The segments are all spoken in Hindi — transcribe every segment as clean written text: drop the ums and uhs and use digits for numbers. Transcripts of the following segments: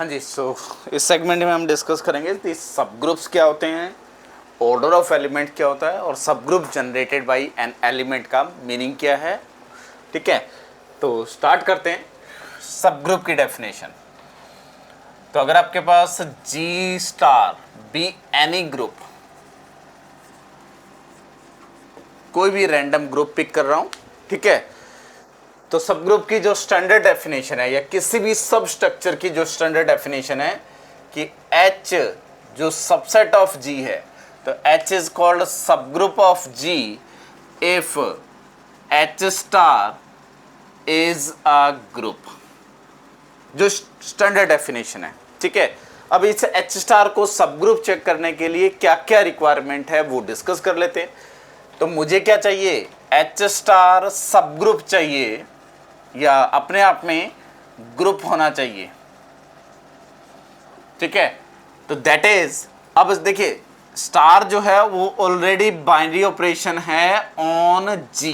हाँ जी, इस सेगमेंट में हम डिस्कस करेंगे कि सब ग्रुप्स क्या होते हैं, ऑर्डर ऑफ एलिमेंट क्या होता है और सब group generated bye an element का मीनिंग क्या है। ठीक है, तो स्टार्ट करते हैं सब ग्रुप की डेफिनेशन। तो अगर आपके पास जी स्टार बी एनी ग्रुप, कोई भी रैंडम ग्रुप पिक कर रहा हूं, ठीक है, तो सब ग्रुप की जो स्टैंडर्ड डेफिनेशन है या किसी भी सब स्ट्रक्चर की जो स्टैंडर्ड डेफिनेशन है कि H जो सबसेट ऑफ G है, तो H is called subgroup of G if H star is a group, जो स्टैंडर्ड डेफिनेशन है। ठीक है, अब इस H स्टार को सब ग्रुप चेक करने के लिए क्या क्या रिक्वायरमेंट है वो डिस्कस कर लेते हैं। तो मुझे क्या चाहिए, H स्टार सब ग्रुप चाहिए या अपने आप में ग्रुप होना चाहिए। ठीक है, तो दैट इज, अब देखिए स्टार जो है वो ऑलरेडी बाइनरी ऑपरेशन है ऑन जी।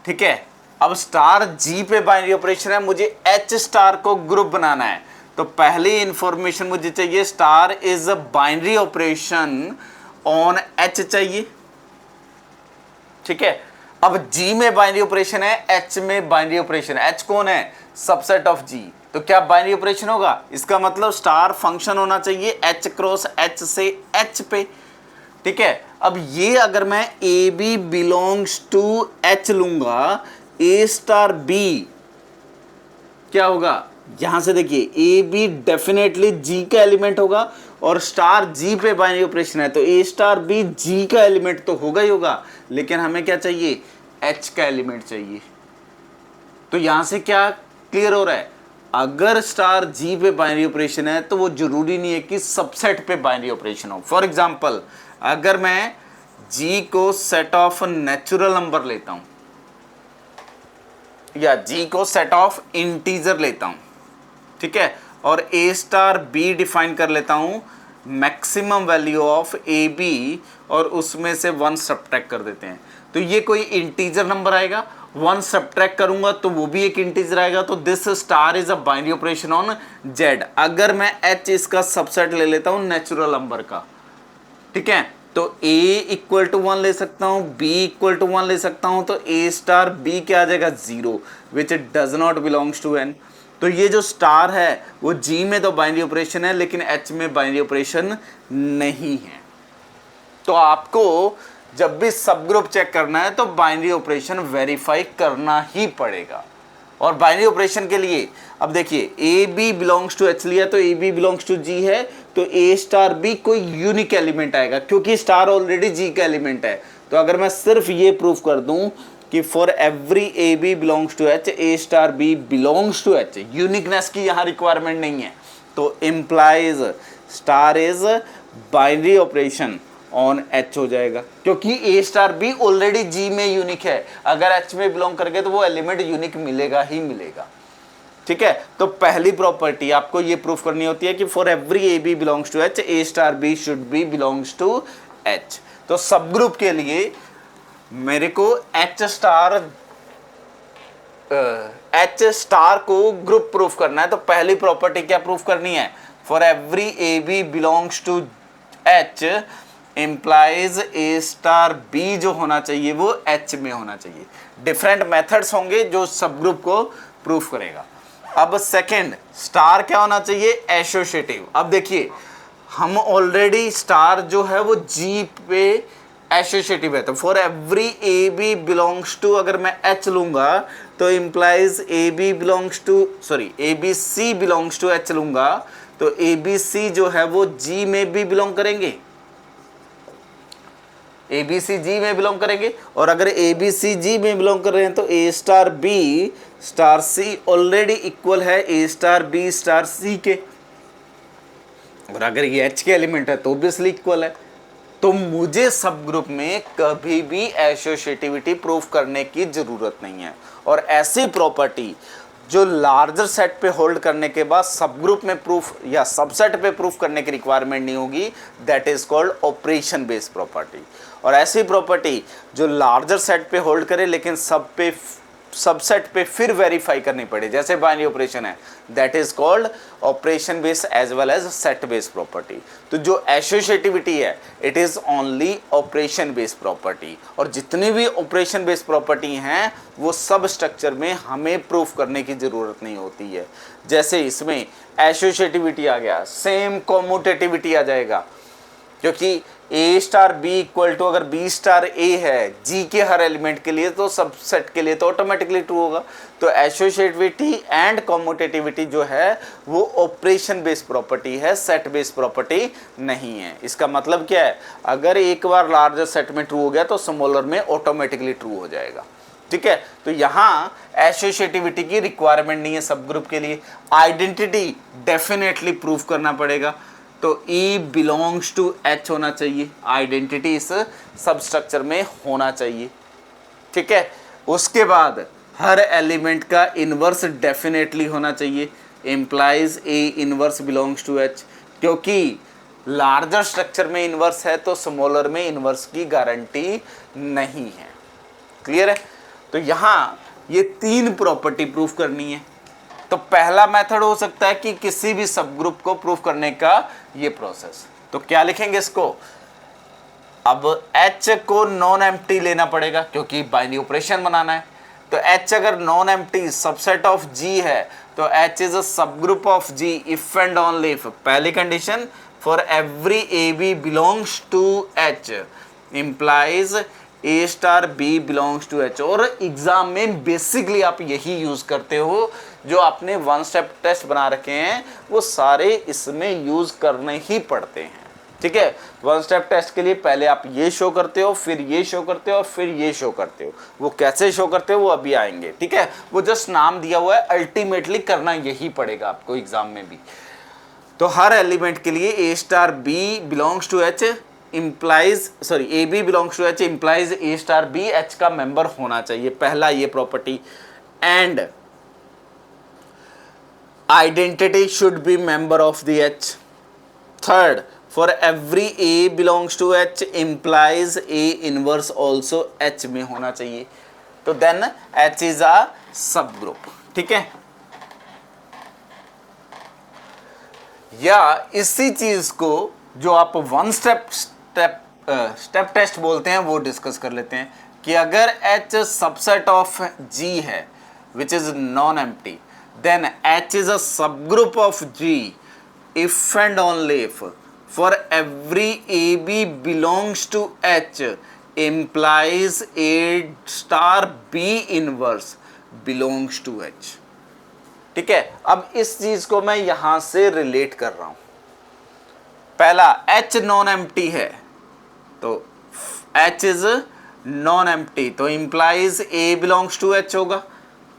ठीक है, अब स्टार जी पे बाइनरी ऑपरेशन है, मुझे H स्टार को ग्रुप बनाना है। तो पहली इंफॉर्मेशन मुझे चाहिए star is a binary operation on H चाहिए। ठीक है, अब G में बाइनरी ऑपरेशन है, H में बाइनरी ऑपरेशन है। H कौन है, सबसेट ऑफ G, तो क्या बाइनरी ऑपरेशन होगा, इसका मतलब स्टार फंक्शन होना चाहिए H क्रॉस H से H पे। ठीक है, अब ये अगर मैं A B belongs to H लूंगा, A स्टार B क्या होगा, यहां से देखिए ए बी डेफिनेटली G का एलिमेंट होगा और स्टार G पे बाइनरी ऑपरेशन है, तो A स्टार B G का एलिमेंट तो होगा ही होगा, लेकिन हमें क्या चाहिए, H का एलिमेंट चाहिए। तो यहां से क्या क्लियर हो रहा है, अगर स्टार G पे बाइनरी ऑपरेशन है तो वो जरूरी नहीं है कि सबसेट पे बाइनरी ऑपरेशन हो। फॉर एग्जांपल, अगर मैं G को सेट ऑफ नेचुरल नंबर लेता हूं या G को सेट ऑफ इंटीजर लेता हूं, ठीक है, और A स्टार B डिफाइन कर लेता हूं maximum value of A B और उसमें से 1 सब्ट्रैक्ट कर देते हैं, तो ये कोई इंटीजर नंबर आएगा। 1 सब्ट्रैक्ट करूंगा तो वो भी एक इंटीजर आएगा, तो this star is a binary operation on Z। अगर मैं H इसका सबसेट ले लेता हूं नेचुरल नंबर का, ठीक है, तो A इक्वल टू 1 ले सकता हूं, B इक्वल टू 1 ले सकता हूं, तो A स्टार B क्या आ जाएगा, 0, which does not belongs to N। तो ये जो स्टार है वो G में तो बाइनरी ऑपरेशन है लेकिन H में बाइनरी ऑपरेशन नहीं है। तो आपको जब भी सब ग्रुप चेक करना है तो बाइनरी ऑपरेशन वेरीफाई करना ही पड़ेगा। और बाइनरी ऑपरेशन के लिए अब देखिए A B belongs to H लिया तो A B belongs to G है, तो A स्टार B कोई यूनिक एलिमेंट आएगा क्योंकि स्टार ऑलरेडी G का एलिमेंट है। तो अगर मैं सिर्फ ये प्रूफ कर दूं कि for every A B belongs to H A star B belongs to H, uniqueness की यहाँ रिक्वायरमेंट नहीं है, तो implies star is binary operation on H हो जाएगा क्योंकि A star B already G में यूनिक है। अगर H में बिलोंग करके तो वो एलिमेंट यूनिक मिलेगा ही मिलेगा। ठीक है, तो पहली प्रॉपर्टी आपको ये प्रूफ करनी होती है कि for every A B belongs to H A star B should be belongs to H। तो सब ग्रुप के लिए मेरे को H स्टार को ग्रुप प्रूफ करना है, तो पहली प्रॉपर्टी क्या प्रूफ करनी है, for every A B belongs to H implies A star B जो होना चाहिए वो H में होना चाहिए। डिफरेंट मेथड्स होंगे जो सब ग्रुप को प्रूफ करेगा। अब सेकंड, स्टार क्या होना चाहिए, एसोसिएटिव। अब देखिए हम ऑलरेडी स्टार जो है वो G पे एसोसिएटिव है, तो for every A B belongs to, अगर मैं H लूंगा तो implies A B belongs to, sorry A B C belongs to H लूंगा तो ए बी सी जो है वो G में भी बिलोंग करेंगे, ए बी सी जी में बिलोंग करेंगे। और अगर ए बी सी जी में बिलोंग कर रहे हैं तो ए star B star c already equal है ए स्टार बी स्टार सी के, और अगर ये H के एलिमेंट है तो ऑब्वियसली इक्वल है। तो मुझे सब ग्रुप में कभी भी एसोसिएटिविटी प्रूफ करने की जरूरत नहीं है, और ऐसी प्रॉपर्टी जो लार्जर सेट पे होल्ड करने के बाद सब ग्रुप में प्रूफ या सबसेट पे प्रूफ करने की रिक्वायरमेंट नहीं होगी, that is called operation based property. और ऐसी प्रॉपर्टी जो लार्जर सेट पे होल्ड करे लेकिन सब पे सबसेट पे फिर वेरीफाई करनी पड़े, जैसे बाइनरी ऑपरेशन है, that is called operation based as well as set based property. तो जो एसोसिएटिविटी है it is only operation based property, और जितनी भी ऑपरेशन बेस्ड प्रॉपर्टी हैं वो सब स्ट्रक्चर में हमें प्रूफ करने की जरूरत नहीं होती है। जैसे इसमें एसोसिएटिविटी आ गया, सेम कॉम्यूटेटिविटी आ जाएगा, क्योंकि ए स्टार बी इक्वल टू अगर बी स्टार ए है जी के हर एलिमेंट के लिए तो सबसेट के लिए तो ऑटोमेटिकली ट्रू होगा। तो एसोसिएटिविटी एंड कॉम्यूटेटिविटी जो है वो ऑपरेशन बेस्ड प्रॉपर्टी है, सेट बेस्ड प्रॉपर्टी नहीं है। इसका मतलब क्या है, अगर एक बार लार्जर सेट में ट्रू हो गया तो स्मॉलर में ऑटोमेटिकली ट्रू हो जाएगा। ठीक है, तो यहाँ एसोसिएटिविटी की रिक्वायरमेंट नहीं है सब ग्रुप के लिए। आइडेंटिटी डेफिनेटली प्रूव करना पड़ेगा, तो E बिलोंग्स टू H होना चाहिए, आइडेंटिटी इस सब स्ट्रक्चर में होना चाहिए। ठीक है, उसके बाद हर एलिमेंट का इन्वर्स डेफिनेटली होना चाहिए, implies A inverse belongs to H, क्योंकि लार्जर स्ट्रक्चर में इन्वर्स है तो स्मॉलर में इन्वर्स की गारंटी नहीं है। क्लियर है, तो यहाँ ये 3 प्रॉपर्टी प्रूफ करनी है। तो पहला मेथड हो सकता है कि किसी भी सब ग्रुप को प्रूफ करने का ये प्रोसेस। तो क्या लिखेंगे इसको, अब H को नॉन एम्प्टी लेना पड़ेगा क्योंकि बाइनरी ऑपरेशन बनाना है। तो H अगर non empty subset of G है तो H is a subgroup of G if and only if, पहली condition, for every AB belongs to H implies A star B belongs to H। और एग्जाम में बेसिकली आप यही यूज करते हो, जो आपने वन स्टेप टेस्ट बना रखे हैं वो सारे इसमें यूज करने ही पड़ते हैं। ठीक है, वन स्टेप टेस्ट के लिए पहले आप ये शो करते हो, फिर ये शो करते हो और फिर ये शो करते हो। वो कैसे शो करते हो वो अभी आएंगे। ठीक है, वो जस्ट नाम दिया हुआ है, अल्टीमेटली करना यही पड़ेगा आपको एग्जाम में भी। तो हर एलिमेंट के लिए A star B belongs to H implies, sorry, AB belongs to H implies A star B H का मेंबर होना चाहिए, पहला ये property. And identity should be member of the H। Third, for every A belongs to H implies A inverse also H में होना चाहिए। तो देन H इज अ सब ग्रुप। ठीक है, या इसी चीज को जो आप वन स्टेप टेस्ट बोलते हैं वो डिस्कस कर लेते हैं कि अगर H सबसेट ऑफ G है which is non empty, then H is a subgroup of G if and only if for every AB belongs to H implies A star B inverse belongs to H। ठीक है, अब इस चीज को मैं यहां से रिलेट कर रहा हूं। पहला H नॉन एम्प्टी है तो H इज नॉन एम्प्टी, तो implies A belongs to H होगा,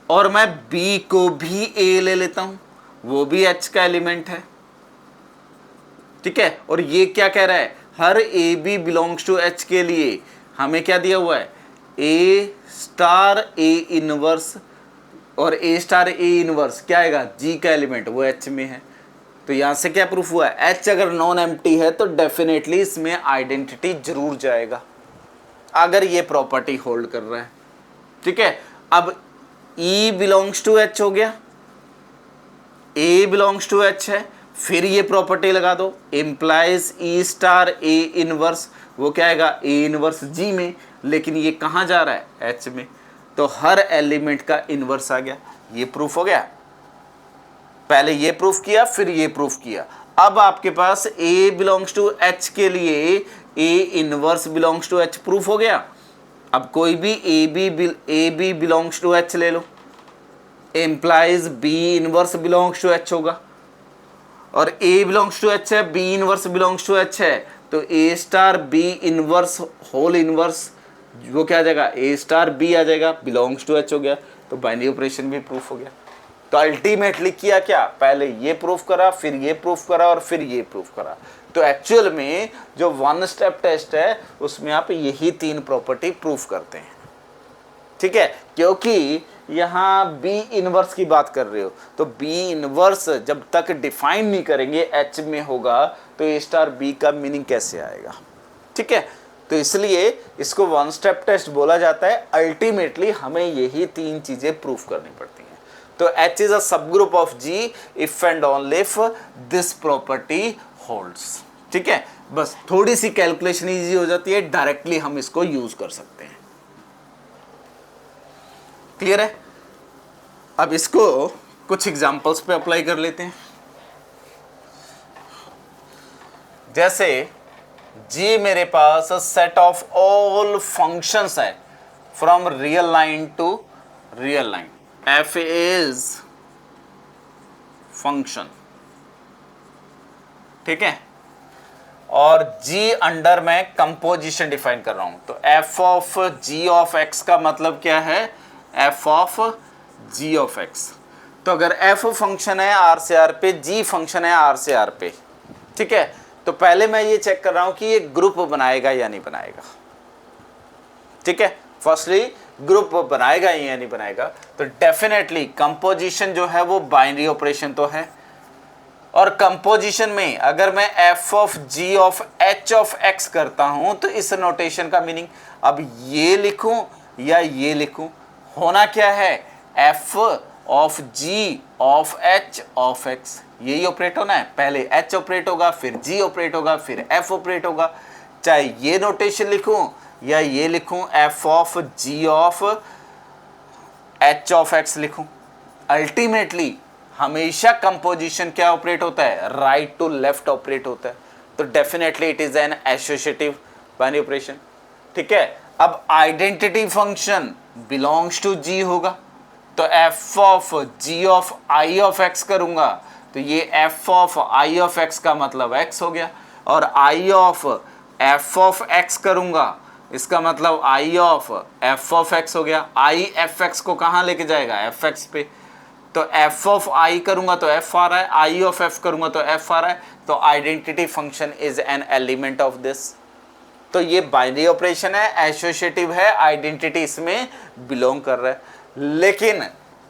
और मैं B को भी A ले लेता हूं, वो भी H का एलिमेंट है। ठीक है, और ये क्या कह रहा है, हर AB बिलोंग्स टू H के लिए हमें क्या दिया हुआ है, A स्टार A इनवर्स, और A स्टार A इनवर्स क्या आएगा, G का एलिमेंट, वो H में है। तो यहां से क्या प्रूफ हुआ है, H अगर नॉन एम्प्टी है तो डेफिनेटली इसमें आइडेंटिटी जरूर जाएगा अगर ये प्रॉपर्टी होल्ड कर रहा है। ठीक है, अब E बिलोंग्स टू H हो गया, A बिलोंग्स टू H है, फिर ये प्रॉपर्टी लगा दो, implies E star A inverse, वो क्या आएगा, A इनवर्स G में, लेकिन ये कहाँ जा रहा है, H में। तो हर एलिमेंट का इनवर्स आ गया, ये प्रूफ हो गया। पहले ये प्रूफ किया फिर ये प्रूफ किया। अब आपके पास A बिलोंग्स टू H के लिए A inverse belongs to H proof हो गया। अब कोई भी AB बिलोंग्स टू H ले लो, implies B inverse belongs to H होगा, और A बिलोंग्स टू H है, B inverse belongs to H है, तो A star B inverse whole inverse वो क्या आ जाएगा, A स्टार B आ जाएगा, बिलोंग्स टू H हो गया। तो बाइनरी ऑपरेशन भी प्रूफ हो गया। तो अल्टीमेटली किया क्या, पहले ये प्रूफ करा, फिर ये प्रूफ करा, और फिर ये प्रूफ करा। तो एक्चुअल में जो वन स्टेप टेस्ट है उसमें आप यही 3 प्रॉपर्टी प्रूफ करते हैं। ठीक है, क्योंकि यहाँ B इनवर्स की बात कर रहे हो, तो B इनवर्स जब तक डिफाइन नहीं करेंगे H में होगा तो A स्टार B का मीनिंग कैसे आएगा। ठीक है, तो इसलिए इसको वन स्टेप टेस्ट बोला जाता है। अल्टीमेटली हमें यही 3 चीजें प्रूफ करनी पड़ती हैं। तो H is a subgroup of G if and only if this property holds. ठीक है, बस थोड़ी सी कैलकुलेशन इजी हो जाती है, डायरेक्टली हम इसको यूज कर सकते हैं। क्लियर है? अब इसको कुछ एग्जांपल्स पे अप्लाई कर लेते हैं। जैसे G मेरे पास सेट ऑफ ऑल फंक्शंस है from real line to real line. F is function, ठीक है, और G अंडर मैं कंपोजिशन डिफाइन कर रहा हूं। तो F of G of X का मतलब क्या है? F of G of X। तो अगर F फंक्शन है R से R पे, G फंक्शन है R से R पे, ठीक है, तो पहले मैं ये चेक कर रहा हूं कि ये ग्रुप बनाएगा या नहीं बनाएगा। ठीक है, फर्स्टली ग्रुप बनाएगा या नहीं बनाएगा। तो डेफिनेटली कंपोजिशन जो है वो बाइनरी ऑपरेशन तो है, और कंपोजिशन में अगर मैं F of G of H of X करता हूं तो इस नोटेशन का मीनिंग अब ये लिखूं या ये लिखूं, होना क्या है? F of G of H of X, यही ऑपरेट होना है। पहले H ऑपरेट होगा, फिर G ऑपरेट होगा, फिर F ऑपरेट होगा। चाहे ये नोटेशन लिखूं या ये लिखूं, F of G of H of X लिखूं, अल्टीमेटली हमेशा कंपोजिशन क्या ऑपरेट होता है? राइट टू लेफ्ट ऑपरेट होता है। तो definitely it is an associative binary operation. ठीक है, अब identity function belongs to G होगा, तो F of G of I of X करूंगा, तो ये F of I of X का मतलब X हो गया, और I of F of X करूंगा, इसका मतलब I of F of X हो गया। I F X को कहाँ लेके जाएगा? F X पे। तो F ऑफ I करूंगा तो F आ रहा है, I ऑफ F करूंगा तो F आ रहा है। तो identity function is an element of this. तो ये बाइनरी ऑपरेशन है, एसोसिएटिव है, आइडेंटिटी इसमें बिलोंग कर रहा है। लेकिन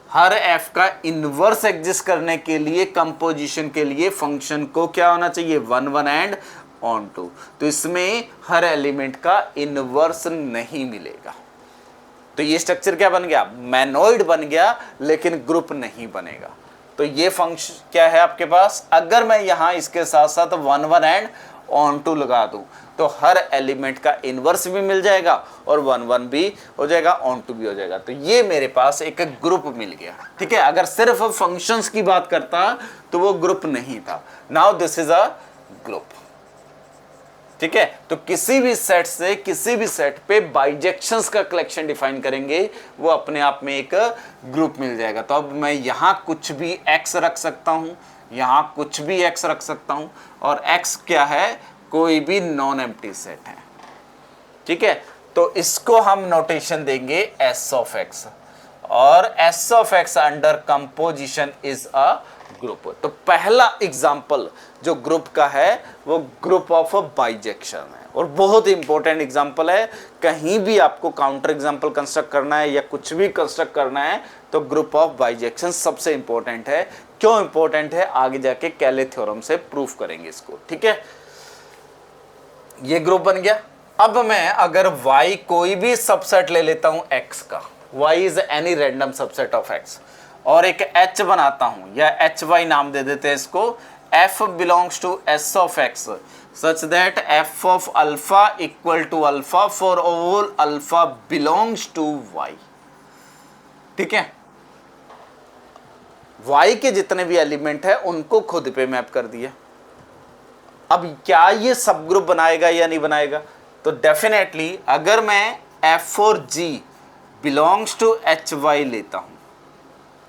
हर F का इनवर्स एग्जिस्ट करने के लिए, कंपोजिशन के लिए फंक्शन को क्या होना चाहिए? 1 1 एंड ऑन टू। तो इसमें हर एलिमेंट का इनवर्स नहीं मिलेगा। तो ये स्ट्रक्चर क्या बन गया? मैनोइड बन गया, लेकिन ग्रुप नहीं बनेगा। तो ये फंक्शन क्या है आपके पास? अगर मैं यहां इसके साथ साथ 1 1 एंड ऑन टू लगा दूं तो हर एलिमेंट का इनवर्स भी मिल जाएगा और 1 1 भी हो जाएगा, ऑन टू भी हो जाएगा। तो ये मेरे पास एक ग्रुप मिल गया। ठीक है, अगर सिर्फ फंक्शंस की बात करता तो वो ग्रुप नहीं था। Now this is a group. ठीक है, तो किसी भी सेट से किसी भी सेट पे बाइजेक्शंस का कलेक्शन डिफाइन करेंगे, वो अपने आप में एक ग्रुप मिल जाएगा। तो अब मैं यहां कुछ भी x रख सकता हूं, यहां कुछ भी x रख सकता हूं, और x क्या है? कोई भी नॉन एम्प्टी सेट है। ठीक है, तो इसको हम नोटेशन देंगे s ऑफ x, और s of x under composition is a group. तो पहला एग्जाम्पल जो ग्रुप का है वो ग्रुप ऑफ बाइजेक्शन है, और बहुत इंपॉर्टेंट एग्जाम्पल है। कहीं भी आपको काउंटर एग्जाम्पल कंस्ट्रक्ट करना है या कुछ भी कंस्ट्रक्ट करना है तो ग्रुप ऑफ बाइजेक्शन सबसे इंपॉर्टेंट है। क्यों इंपॉर्टेंट है? आगे जाके कैले थ्योरम से प्रूफ करेंगे इसको। ठीक है, ये ग्रुप बन गया। अब मैं अगर y कोई भी सबसेट ले लेता हूं x का, y is any random subset of x, और एक h बनाता हूं, या hy नाम दे देते हैं इसको, f belongs to s of x such that f of alpha equal to alpha for all alpha belongs to y। ठीक है, y के जितने भी एलिमेंट है उनको खुद पे मैप कर दिया। अब क्या ये सब ग्रुप बनाएगा या नहीं बनाएगा? तो डेफिनेटली अगर मैं f और g बिलोंग्स टू hy लेता हूं,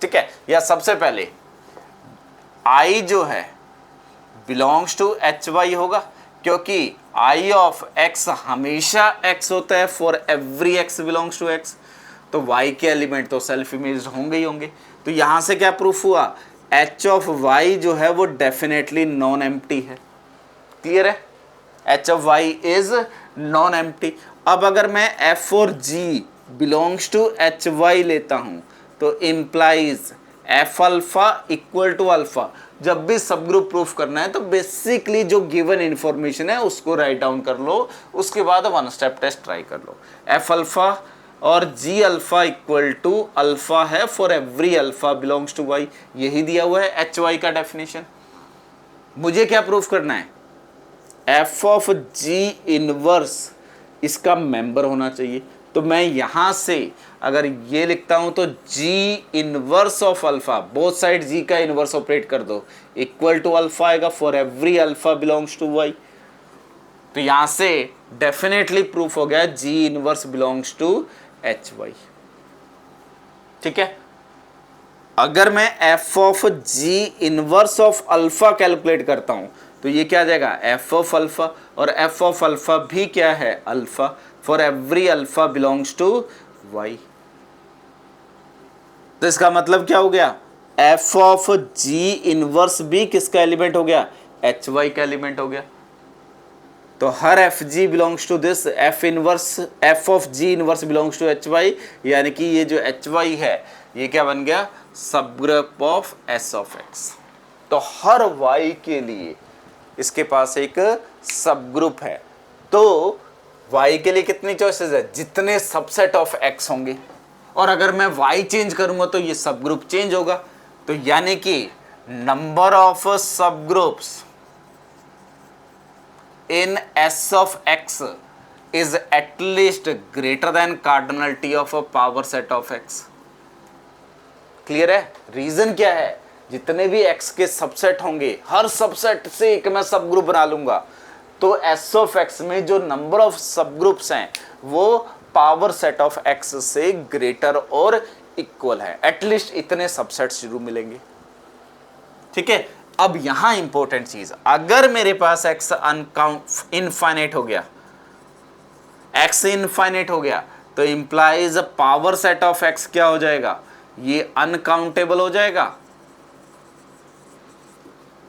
ठीक है, या सबसे पहले I जो है बिलोंग्स टू hy होगा, क्योंकि I ऑफ x हमेशा x होता है for every x belongs to x। तो y के एलिमेंट तो सेल्फ इमेज होंगे ही होंगे। तो यहां से क्या प्रूफ हुआ? h ऑफ y जो है वो डेफिनेटली नॉन एम्प्टी है। क्लियर है? h of y is non empty. अब अगर मैं f और g बिलोंग्स टू hy लेता हूं तो implies f alpha equal to alpha, जब भी सब ग्रुप प्रूफ करना है तो बेसिकली जो गिवन इंफॉर्मेशन है उसको राइट डाउन कर लो, उसके बाद वन स्टेप टेस्ट ट्राई कर लो। एफ अल्फा और G alpha equal to alpha है for every alpha belongs to Y, यही दिया हुआ है एच वाई का डेफिनेशन। मुझे क्या प्रूफ करना है, एफ ऑफ जी इनवर्स इसका मेंबर होना चाहिए। तो मैं यहां से अगर ये लिखता हूं तो g inverse of alpha, both side g का इनवर्स ऑपरेट कर दो, इक्वल टू अल्फा आएगा for every alpha belongs to Y. तो यहां से डेफिनेटली प्रूफ हो गया g inverse belongs to H y. ठीक है, अगर मैं f of g inverse of alpha calculate करता हूं तो ये क्या आ जाएगा, एफ ऑफ अल्फा, और एफ ऑफ अल्फा भी क्या है, alpha, for every alpha belongs to Y. तो इसका मतलब क्या हो गया, एफ ऑफ जी इनवर्स भी किसका एलिमेंट हो गया, एच वाई का एलिमेंट हो गया। तो हर f g belongs to this, f inverse, f of g inverse belongs to H y, यानी कि ये जो एच वाई है ये क्या बन गया, सब group of S of x. तो हर वाई के लिए इसके पास एक सब ग्रुप है। तो y के लिए कितनी चॉइसेस है, जितने सबसेट ऑफ x होंगे, और अगर मैं y चेंज करूंगा तो ये सब ग्रुप चेंज होगा। तो यानी कि नंबर ऑफ सब groups in s of x is at least greater than cardinality of a power set of x। Clear है, रीजन क्या है, जितने भी x के सबसेट होंगे हर सबसेट से एक मैं सब ग्रुप बना लूंगा। तो s ऑफ x में जो नंबर ऑफ सब ग्रुप्स हैं वो पावर सेट ऑफ x से ग्रेटर और इक्वल है, एटलीस्ट इतने सबसेट्स जरूर मिलेंगे। ठीक है, अब यहां इंपॉर्टेंट चीज, अगर मेरे पास x अनकाउंट इनफाइनाइट हो गया, x इनफाइनाइट हो गया, तो implies power set of x क्या हो जाएगा, ये अनकाउंटेबल हो जाएगा।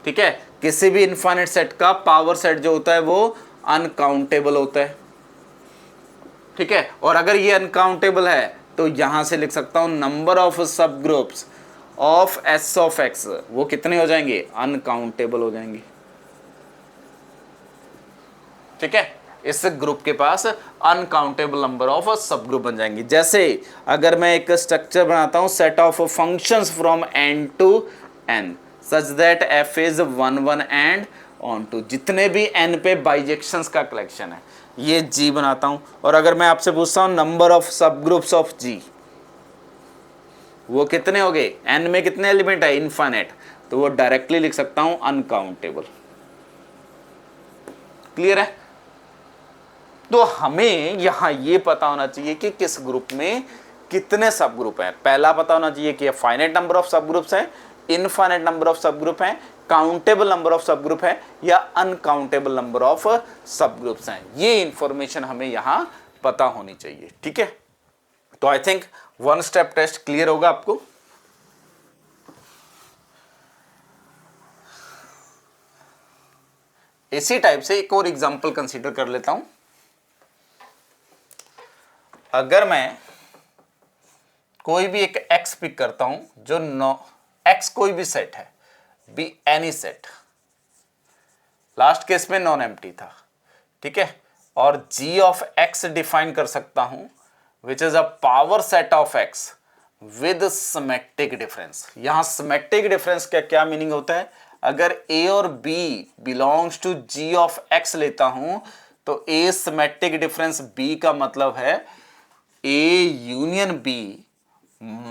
ठीक है, किसी भी इनफाइनाइट सेट का पावर सेट जो होता है वो अनकाउंटेबल होता है। ठीक है, और अगर ये अनकाउंटेबल है तो यहां से लिख सकता हूं नंबर ऑफ सब groups of S of x, वो कितने हो जाएंगे, अनकाउंटेबल हो जाएंगे। ठीक है, इस ग्रुप के पास uncountable number of subgroup बन जाएंगे। जैसे अगर मैं एक स्ट्रक्चर बनाता हूं, set of functions from n to n such that f is 1 1 and onto, जितने भी n पे बाइजेक्शंस का कलेक्शन है ये g बनाता हूं। और अगर मैं आपसे पूछता हूं नंबर ऑफ सब ग्रुप्स ऑफ g, वो कितने हो गए, n में कितने एलिमेंट है, इनफाइनाइट, तो वो डायरेक्टली लिख सकता हूं अनकाउंटेबल। क्लियर है, तो हमें यहां ये पता होना चाहिए कि किस ग्रुप में कितने सब ग्रुप हैं। पहला पता होना चाहिए कि फाइनाइट नंबर ऑफ सब ग्रुप्स हैं, इनफाइनाइट नंबर ऑफ सब ग्रुप हैं, काउंटेबल नंबर ऑफ सब ग्रुप है या अनकाउंटेबल नंबर ऑफ सब ग्रुप्स हैं। ये इंफॉर्मेशन हमें यहां पता होनी चाहिए। ठीक है, तो I think one step test clear होगा आपको। इसी टाइप से एक और एग्जांपल कंसीडर कर लेता हूं। अगर मैं कोई भी एक x पिक करता हूं जो x कोई भी सेट है, be any set, last case में नॉन एम्प्टी था। ठीक है, और g ऑफ x डिफाइन कर सकता हूं which is a power set of x with symmetric difference. यहां सिमेट्रिक डिफरेंस का क्या मीनिंग होता है, अगर a और b belongs to g of x लेता हूं तो a सिमेट्रिक डिफरेंस b का मतलब है a union b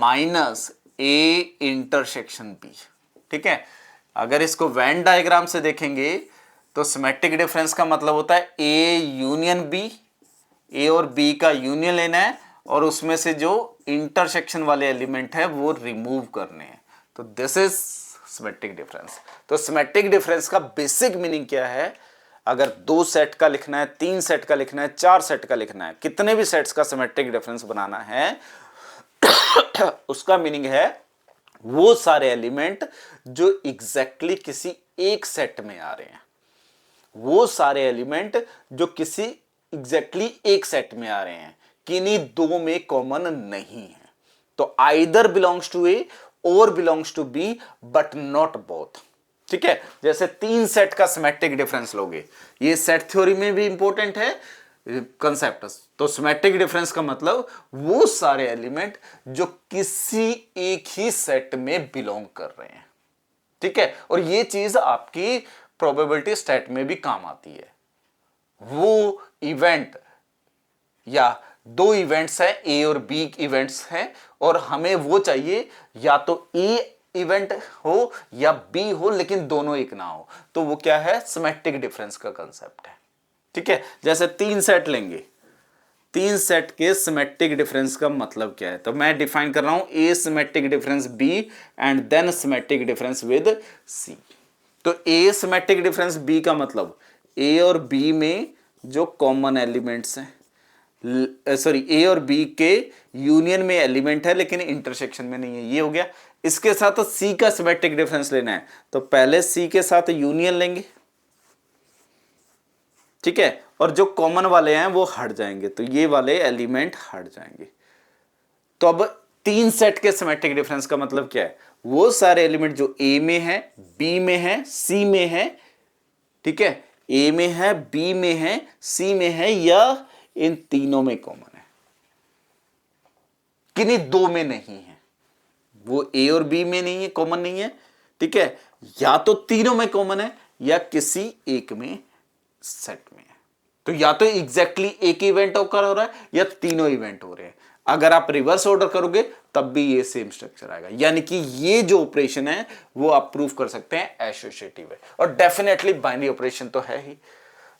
minus a intersection b। ठीक है, अगर इसको वेन डायग्राम से देखेंगे तो सिमेट्रिक डिफरेंस का मतलब होता है a यूनियन b, a और b का यूनियन लेना है और उसमें से जो इंटरसेक्शन वाले एलिमेंट है वो रिमूव करने हैं। तो दिस इज सिमेट्रिक डिफरेंस। तो सिमेट्रिक डिफरेंस का बेसिक मीनिंग क्या है, अगर 2 सेट का लिखना है, 3 सेट का लिखना है, 4 सेट का लिखना है, कितने भी सेट्स का सिमेट्रिक डिफरेंस बनाना है उसका मीनिंग है वो सारे एलिमेंट जो एग्जैक्टली किसी एक सेट में आ रहे हैं, वो सारे एलिमेंट जो किसी एग्जैक्टली एक सेट में आ रहे हैं, किन्हीं दो में कॉमन नहीं है। तो आइदर बिलोंग्स टू ए और belongs to B but not both. ठीक है, जैसे 3 सेट का सिमेट्रिक डिफरेंस लोगे, ये सेट थ्योरी में भी इंपॉर्टेंट है कंसेप्ट। तो सिमेट्रिक डिफरेंस का मतलब वो सारे एलिमेंट जो किसी एक ही सेट में बिलोंग कर रहे हैं, ठीक है, और ये चीज आपकी प्रोबेबिलिटी स्टेट में भी काम आती है। वो इवेंट या 2 इवेंट्स हैं, ए और बी इवेंट्स हैं, और हमें वो चाहिए या तो ए इवेंट हो या बी हो, लेकिन दोनों एक ना हो, तो वो क्या है, सिमेट्रिक डिफरेंस का कंसेप्ट है। ठीक है, जैसे 3 सेट लेंगे, 3 सेट के सिमेट्रिक डिफरेंस का मतलब क्या है, तो मैं डिफाइन कर रहा हूं A symmetric difference B and then symmetric difference with C. तो ए सिमेट्रिक डिफरेंस बी का मतलब ए और बी में जो कॉमन एलिमेंट्स हैं, सॉरी ए और बी के यूनियन में एलिमेंट है लेकिन इंटरसेक्शन में नहीं है, ये हो गया। इसके साथ सी का सिमेट्रिक डिफरेंस लेना है, तो पहले सी के साथ यूनियन लेंगे, ठीक है, और जो कॉमन वाले हैं वो हट जाएंगे, तो ये वाले एलिमेंट हट जाएंगे। तो अब 3 सेट के सिमेट्रिक डिफरेंस का मतलब क्या है, वो सारे एलिमेंट जो ए में है, बी में है, सी में है, ठीक है, ए में है, बी में है, सी में है, या इन तीनों में कॉमन है, किन्हीं 2 में नहीं है, वो ए और बी में नहीं है, कॉमन नहीं है, ठीक है, या तो तीनों में कॉमन है या किसी एक में सेट में है। तो या तो एग्जैक्टली एक इवेंट ओकर हो रहा है या तीनों इवेंट हो रहे हैं। अगर आप रिवर्स ऑर्डर करोगे तब भी ये सेम स्ट्रक्चर आएगा, यानी कि ये जो ऑपरेशन है वो आप प्रूव कर सकते हैं एसोसिएटिव है, और डेफिनेटली बाइनरी ऑपरेशन तो है ही।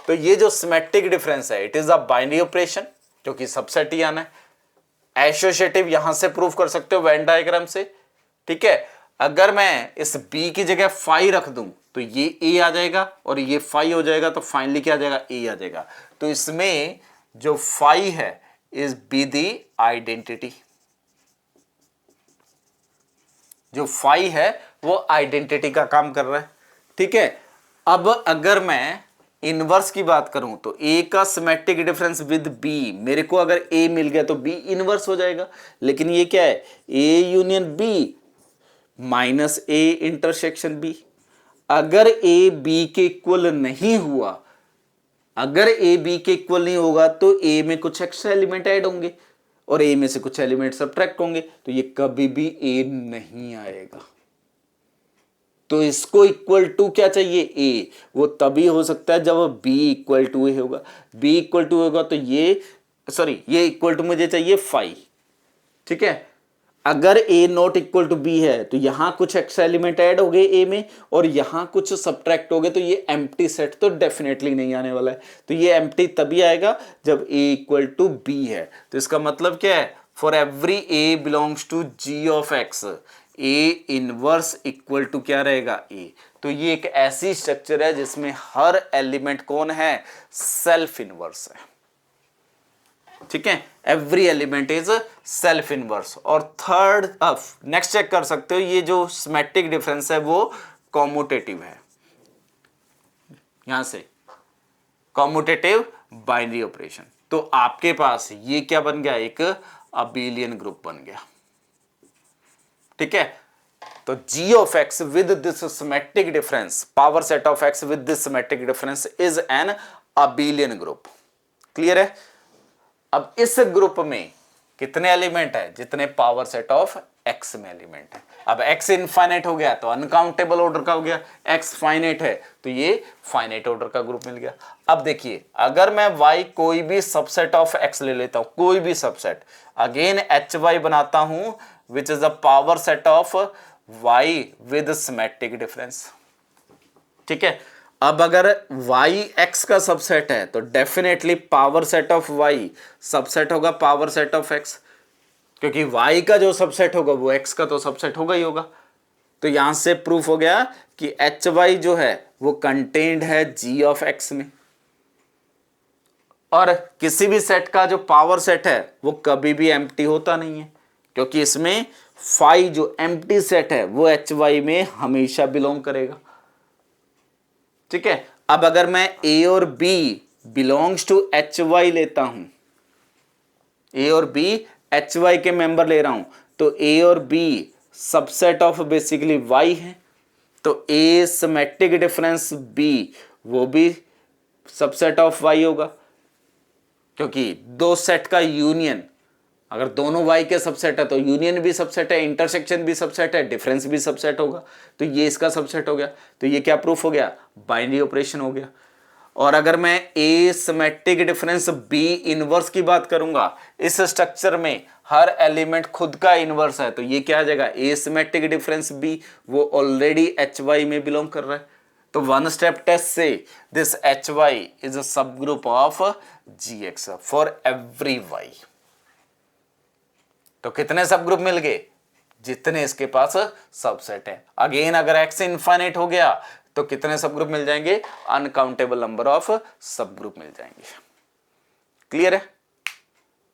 तो ये जो सिमेट्रिक डिफरेंस है it is a binary operation, क्योंकि सबसेट ही आना है। एसोसिएटिव यहां से प्रूव कर सकते हो वेन डायग्राम से, ठीक है। अगर मैं इस बी की जगह फाई रख दूं तो ये ए आ जाएगा, और ये फाई हो जाएगा, तो फाइनली क्या आ जाएगा, ए आ जाएगा। तो इसमें जो फाई है इज बी दी आइडेंटिटी, जो फाई है वो आइडेंटिटी का काम कर रहा है, ठीक है। अब अगर मैं इनवर्स की बात करूं तो ए का सिमेट्रिक डिफरेंस विद बी, मेरे को अगर ए मिल गया तो बी इनवर्स हो जाएगा, लेकिन ये क्या है, A union B minus A intersection B. अगर ए बी के इक्वल नहीं हुआ, अगर ए बी के इक्वल नहीं होगा तो ए में कुछ एक्स्ट्रा एलिमेंट ऐड होंगे और ए में से कुछ एलिमेंट सब्ट्रैक्ट होंगे, तो ये कभी भी ए नहीं आएगा। तो इसको इक्वल टू क्या चाहिए, ए, वो तभी हो सकता है जब बी इक्वल टू ए होगा। बी इक्वल टू होगा तो ये इक्वल टू मुझे चाहिए फाई, ठीक है। अगर ए नॉट इक्वल टू बी है तो यहां कुछ एक्स्ट्रा एलिमेंट ऐड हो गए ए में और यहां कुछ सब्ट्रैक्ट हो गए, तो ये एम्प्टी सेट तो डेफिनेटली नहीं आने वाला है। तो ये एम्प्टी तभी आएगा जब ए इक्वल टू बी है। तो इसका मतलब क्या है, for every A belongs to G of X, A inverse equal to क्या रहेगा, ए। तो ये एक ऐसी स्ट्रक्चर है जिसमें हर एलिमेंट कौन है, सेल्फ इनवर्स है, ठीक है। Every element is self inverse. और थर्ड नेक्स्ट चेक कर सकते हो, ये जो सिमेट्रिक डिफरेंस है वो कॉम्यूटेटिव है, यहां से कॉम्यूटेटिव बाइनरी ऑपरेशन। तो आपके पास ये क्या बन गया, एक अबेलियन ग्रुप बन गया, ठीक है। तो g of x with this symmetric difference, power set of x with this symmetric difference is an abelian group. Clear है। अब इस ग्रुप में कितने एलिमेंट है, जितने पावर सेट ऑफ x में एलिमेंट है। अब x इनफाइनाइट हो गया तो अनकाउंटेबल ऑर्डर का हो गया, x फाइनाइट है तो ये फाइनाइट ऑर्डर का ग्रुप मिल गया। अब देखिए, अगर मैं y कोई भी सबसेट ऑफ x ले लेता हूं, कोई भी सबसेट, अगेन hy बनाता हूं which is the power set of y with symmetric difference, ठीक है। अब अगर y x का सबसेट है तो definitely power set of y subset होगा पावर सेट ऑफ x, क्योंकि y का जो सबसेट होगा वो x का तो सबसेट होगा ही होगा। तो यहां से प्रूफ हो गया कि hy जो है वो कंटेन्ड है g ऑफ x में, और किसी भी सेट का जो पावर सेट है वो कभी भी एम्प्टी होता नहीं है, क्योंकि इसमें फाई जो एम्प्टी सेट है वो hy में हमेशा बिलोंग करेगा, ठीक है। अब अगर मैं a और b बिलोंग्स टू hy लेता हूं, a और b hy के मेंबर ले रहा हूं, तो a और b subset of basically y है, तो एसिमेट्रिक डिफरेंस बी वो भी सबसेट ऑफ वाई होगा, क्योंकि दो सेट का यूनियन, अगर दोनों y के सबसेट है तो यूनियन भी सबसेट है, इंटरसेक्शन भी सबसेट है, डिफरेंस भी सबसेट होगा, तो ये इसका सबसेट हो गया। तो ये क्या प्रूफ हो गया? बाइनरी ऑपरेशन हो गया। और अगर मैं एसिमेट्रिक डिफरेंस b इनवर्स की बात करूंगा, इस स्ट्रक्चर में हर एलिमेंट खुद का इनवर्स है, तो ये क्या आ जाएगा? एसिमेट्रिक डिफरेंस b वो ऑलरेडी hy में बिलोंग कर रहा है। तो वन स्टेप टेस्ट से this hy is a subgroup of gx for every y। तो कितने सब ग्रुप मिल गए? जितने इसके पास सबसेट है। अगेन अगर x इनफाइनाइट हो गया तो कितने सब ग्रुप मिल जाएंगे? अनकाउंटेबल नंबर ऑफ सब ग्रुप मिल जाएंगे। क्लियर है?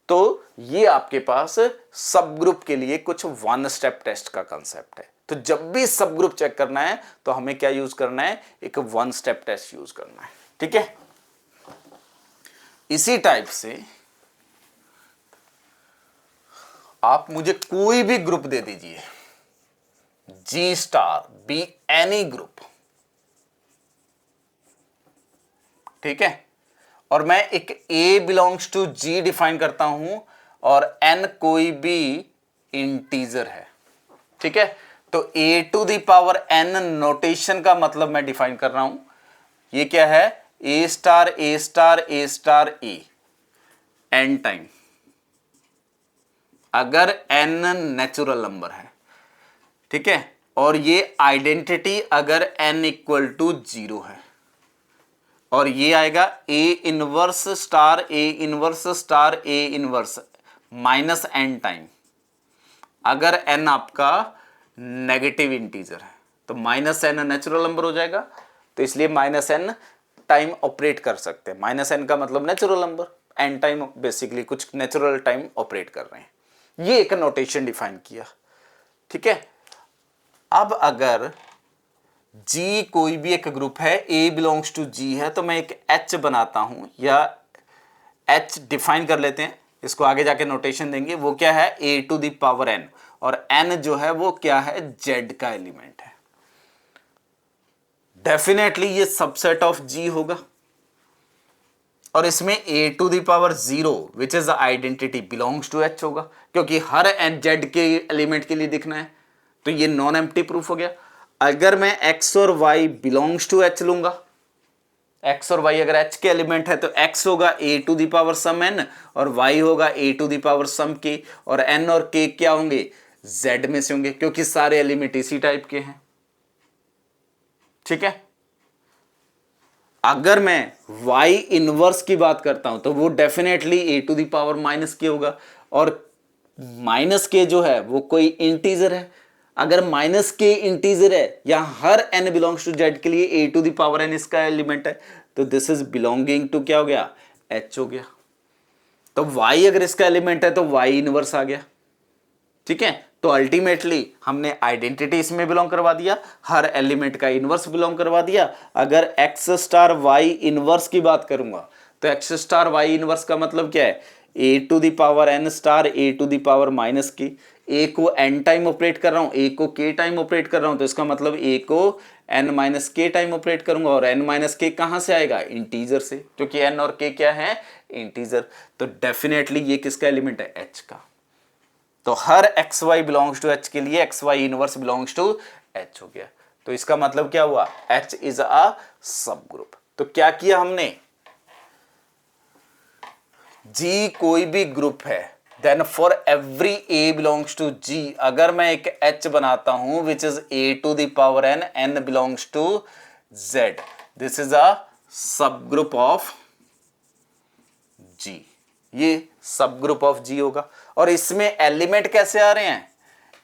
तो ये आपके पास सब ग्रुप के लिए कुछ वन स्टेप टेस्ट का कंसेप्ट है। तो जब भी सब ग्रुप चेक करना है तो हमें क्या यूज करना है? एक वन स्टेप टेस्ट यूज करना है। ठीक है? इसी टाइप से आप मुझे कोई भी ग्रुप दे दीजिए, G star be any group, ठीक है, और मैं एक A belongs to G define करता हूं और N कोई भी इंटीजर है। ठीक है? तो A to the power N notation का मतलब मैं डिफाइन कर रहा हूं। ये क्या है? A star A star A star A N time, अगर n नेचुरल नंबर है। ठीक है? और ये आइडेंटिटी अगर n इक्वल टू 0 है, और ये आएगा A inverse star A inverse star A inverse minus n time, अगर n आपका नेगेटिव इंटीजर है तो माइनस n नेचुरल नंबर हो जाएगा, तो इसलिए माइनस n टाइम ऑपरेट कर सकते हैं। माइनस n का मतलब natural number, n time basically कुछ नेचुरल टाइम ऑपरेट कर रहे हैं। ये एक नोटेशन डिफाइन किया। ठीक है? अब अगर G कोई भी एक ग्रुप है, A बिलोंग्स टू G है, तो मैं एक H बनाता हूं, या H डिफाइन कर लेते हैं, इसको आगे जाके नोटेशन देंगे। वो क्या है? A to the power N, और N जो है वो क्या है? Z का एलिमेंट है। डेफिनेटली ये सबसेट ऑफ G होगा, और इसमें A to the power 0 which is the identity belongs to H होगा, क्योंकि हर Z के एलिमेंट के लिए दिखना है। तो ये नॉन एम्प्टी प्रूफ हो गया। अगर मैं X और Y बिलोंग्स टू H लूंगा, X और Y अगर H के एलिमेंट है तो X होगा A to the power some N और Y होगा A to the power some K, और N और K क्या होंगे? Z में से होंगे, क्योंकि सारे एलिमेंट इसी टाइप के हैं। ठीक है? अगर मैं y इनवर्स की बात करता हूं तो वो definitely a to the power minus K होगा, और माइनस के जो है वो कोई इंटीजर है। अगर माइनस के इंटीजर है, या हर n बिलोंग्स टू z के लिए a to the power n इसका एलिमेंट है, तो दिस इज बिलोंगिंग टू क्या हो गया? h हो गया। तो y अगर इसका एलिमेंट है तो y इनवर्स आ गया। ठीक है? तो अल्टीमेटली हमने आइडेंटिटी इसमें बिलोंग करवा दिया, हर एलिमेंट का इनवर्स बिलोंग करवा दिया। अगर x स्टार y इनवर्स की बात करूंगा तो x स्टार y इनवर्स का मतलब क्या है? a to the power n star a to the power minus K, a को n टाइम ऑपरेट कर रहा हूं, a को k टाइम ऑपरेट कर रहा हूं, तो इसका मतलब a को n minus k time operate करूंगा, और n माइनस k कहां से आएगा? इंटीजर से, क्योंकि n और k क्या है? इंटीजर। तो डेफिनेटली ये किसका एलिमेंट है? h का। तो हर x y belongs to H के लिए x y inverse belongs to H हो गया। तो इसका मतलब क्या हुआ? एच इज अ सब ग्रुप। तो क्या किया हमने? जी कोई भी ग्रुप है, then for every A belongs to G, अगर मैं एक एच बनाता हूं which is a to the power n, n belongs to Z, this is a subgroup of जी। ये सब ग्रुप ऑफ जी होगा। और इसमें एलिमेंट कैसे आ रहे हैं?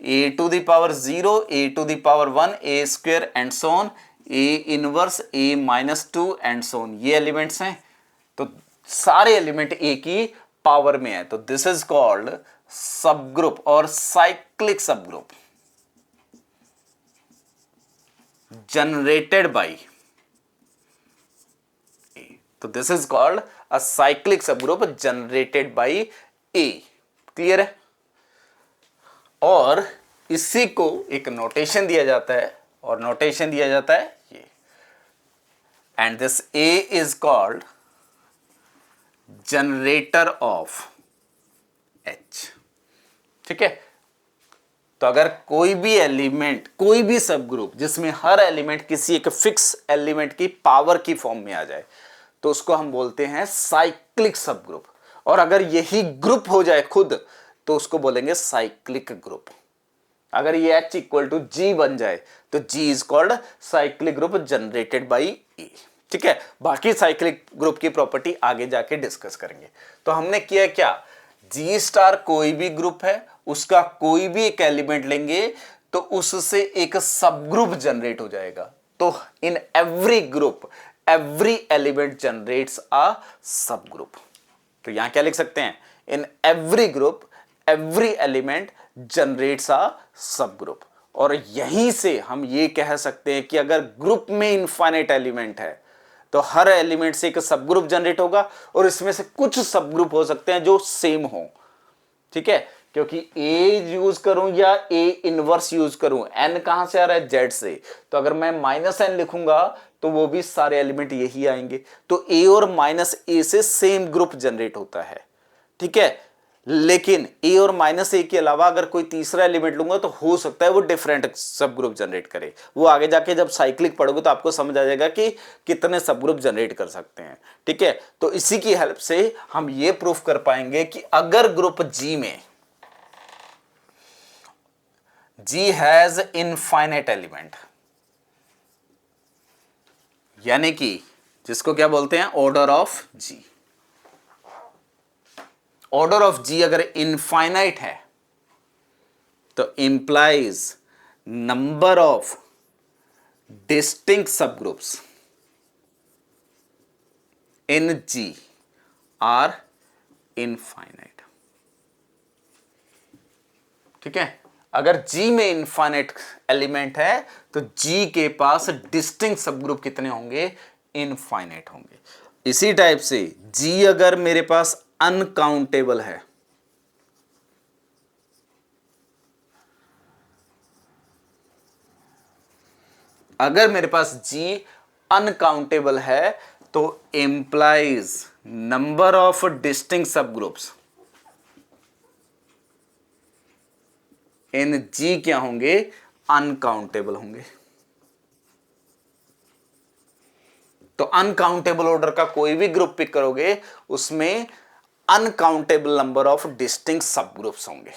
a to the power 0, a to the power 1, a square and so on, a inverse, a minus 2 and so on, ये एलिमेंट्स हैं। तो सारे एलिमेंट a की पावर में है, तो this is called subgroup और cyclic subgroup generated by a। तो this is called a cyclic subgroup generated by a। Clear है? और इसी को एक नोटेशन दिया जाता है, और नोटेशन दिया जाता है ये, and this A is called generator off H. ठीक है, तो अगर कोई भी एलिमेंट, कोई भी सब ग्रुप जिसमें हर एलिमेंट किसी एक फिक्स एलिमेंट की पावर की फॉर्म में आ जाए तो उसको हम बोलते हैं साइक्लिक सब ग्रुप। और अगर यही ग्रुप हो जाए खुद तो उसको बोलेंगे साइक्लिक ग्रुप। अगर ये H इक्वल टू G बन जाए तो G is called cyclic group generated by E। ठीक है, बाकी साइक्लिक ग्रुप की प्रॉपर्टी आगे जाके डिस्कस करेंगे। तो हमने किया क्या, G स्टार कोई भी ग्रुप है, उसका कोई भी एक एलिमेंट लेंगे तो उससे एक सब ग्रुप जनरेट हो जाएगा। तो in every group every element generates अ सब ग्रुप। तो यहां क्या लिख सकते हैं, in every group every element generates a subgroup. और यहीं से हम ये कह सकते हैं कि अगर ग्रुप में इनफाइनाइट एलिमेंट है तो हर एलिमेंट से एक सब ग्रुप जनरेट होगा और इसमें से कुछ सब ग्रुप हो सकते हैं जो सेम हो। ठीक है, क्योंकि ए यूज करूं या ए इनवर्स यूज करूं, एन कहां से आ रहा है, जेड से, तो अगर मैं -n लिखूंगा तो वो भी सारे एलिमेंट यही आएंगे। तो ए और -a से सेम ग्रुप जनरेट होता है। ठीक है, लेकिन ए और -a के अलावा अगर कोई तीसरा एलिमेंट लूंगा तो हो सकता है वो डिफरेंट सब ग्रुप जनरेट करे। वो आगे जाके जब साइक्लिक पढ़ोगे तो आपको समझ आ जाएगा कि कितने सब ग्रुप जनरेट कर सकते हैं। ठीक है, तो इसी की हेल्प से हम ये प्रूफ कर पाएंगे कि अगर ग्रुप जी में G हैज इनफाइनाइट एलिमेंट, यानी कि जिसको क्या बोलते हैं, order of G। Order of G अगर इनफाइनाइट है तो implies number of distinct subgroups in G are infinite. ठीक है, अगर G में इनफाइनाइट एलिमेंट है तो G के पास डिस्टिंक्ट सब ग्रुप कितने होंगे, इनफाइनाइट होंगे। इसी टाइप से G अगर मेरे पास अनकाउंटेबल है, अगर मेरे पास G अनकाउंटेबल है तो implies number of distinct subgroups in G क्या होंगे, अनकाउंटेबल होंगे। तो अनकाउंटेबल ऑर्डर का कोई भी ग्रुप पिक करोगे उसमें अनकाउंटेबल नंबर ऑफ डिस्टिंक्ट सब ग्रुप्स होंगे।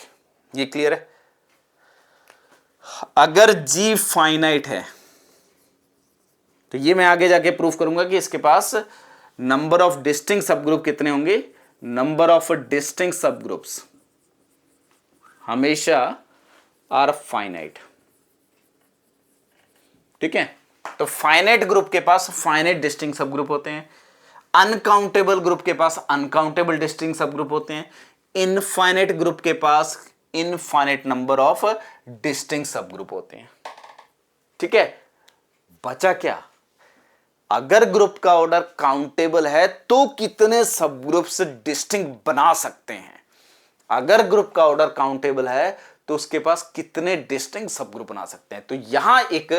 ये क्लियर है। अगर G फाइनाइट है तो ये मैं आगे जाके प्रूफ करूंगा कि इसके पास नंबर ऑफ डिस्टिंक्ट सब ग्रुप कितने होंगे, नंबर ऑफ डिस्टिंक्ट सब ग्रुप्स हमेशा आर फाइनाइट। ठीक है, तो फाइनाइट ग्रुप के पास फाइनाइट डिस्टिंक्ट सब ग्रुप होते हैं, अनकाउंटेबल ग्रुप के पास अनकाउंटेबल डिस्टिंक्ट सब ग्रुप होते हैं, इनफाइनाइट ग्रुप के पास इनफाइनाइट नंबर ऑफ डिस्टिंक्ट सब ग्रुप होते हैं। ठीक है, बचा क्या, अगर ग्रुप का ऑर्डर काउंटेबल है तो कितने सब ग्रुप्स डिस्टिंक्ट बना सकते हैं, अगर ग्रुप का ऑर्डर काउंटेबल है तो उसके पास कितने डिस्टिंक्ट सब ग्रुप बना सकते हैं। तो यहां एक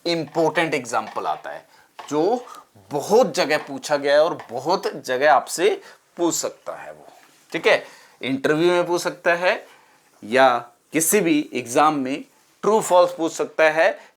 इंपॉर्टेंट एग्जांपल आता है जो बहुत जगह पूछा गया है और बहुत जगह आपसे पूछ सकता है वो। ठीक है, इंटरव्यू में पूछ सकता है या किसी भी एग्जाम में ट्रू फॉल्स पूछ सकता है